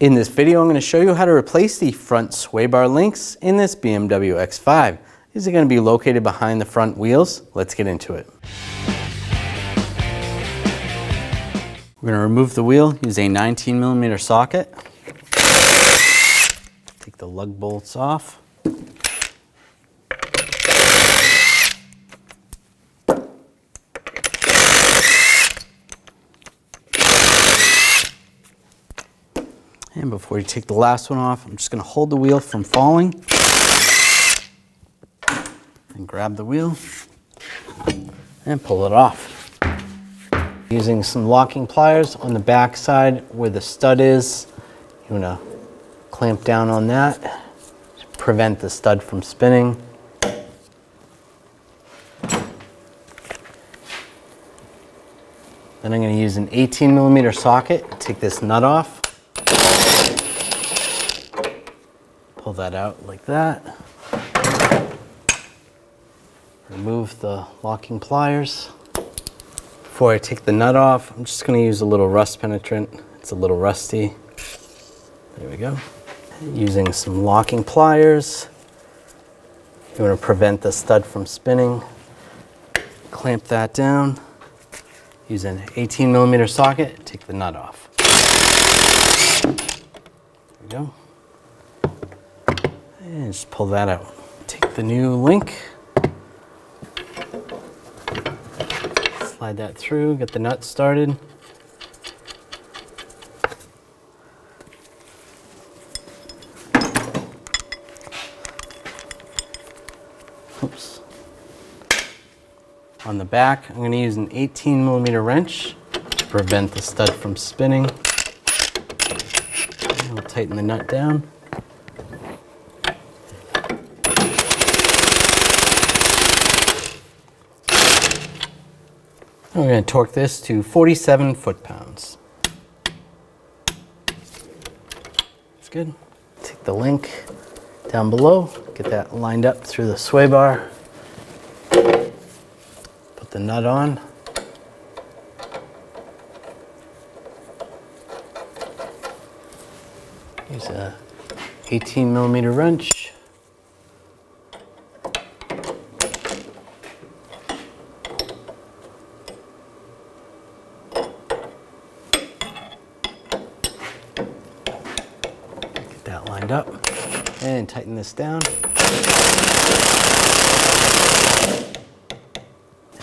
In this video, I'm going to show you how to replace the front sway bar links in this BMW X5. These are going to be located behind the front wheels. Let's get into it. We're going to remove the wheel, use a 19mm socket. Take the lug bolts off. And before you take the last one off, I'm just going to hold the wheel from falling and grab the wheel and pull it off. Using some locking pliers on the back side where the stud is, you want to clamp down on that to prevent the stud from spinning. Then I'm going to use an 18mm socket to take this nut off. Pull that out like that. Remove the locking pliers. Before I take the nut off, I'm just going to use a little rust penetrant. It's a little rusty. There we go. Using some locking pliers. You want to prevent the stud from spinning. Clamp that down. Use an 18mm socket, take the nut off. There we go. And just pull that out. Take the new link. Slide that through, get the nut started. Oops. On the back, I'm going to use an 18mm wrench to prevent the stud from spinning. And we'll tighten the nut down. We're going to torque this to 47 foot-pounds. That's good. Take the link down below, get that lined up through the sway bar. Put the nut on. Use a 18mm wrench. That lined up and tighten this down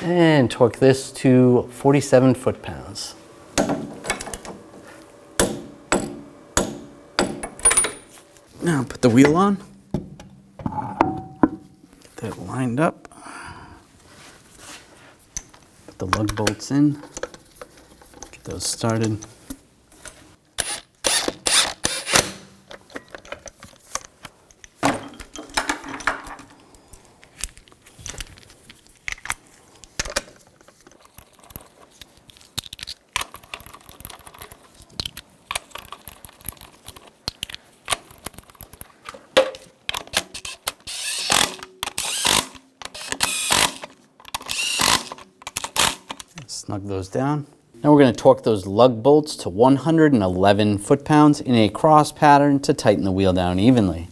and torque this to 47 foot-pounds. Now put the wheel on, get that lined up, put the lug bolts in, get those started. Snug those down. Now we're going to torque those lug bolts to 111 foot-pounds in a cross pattern to tighten the wheel down evenly.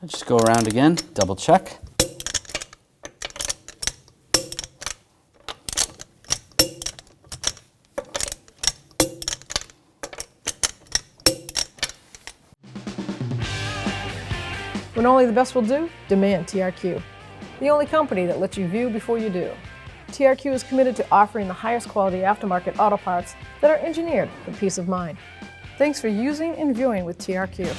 Just go around again, double check. When only the best will do, demand TRQ. The only company that lets you view before you do. TRQ is committed to offering the highest quality aftermarket auto parts that are engineered for peace of mind. Thanks for using and viewing with TRQ.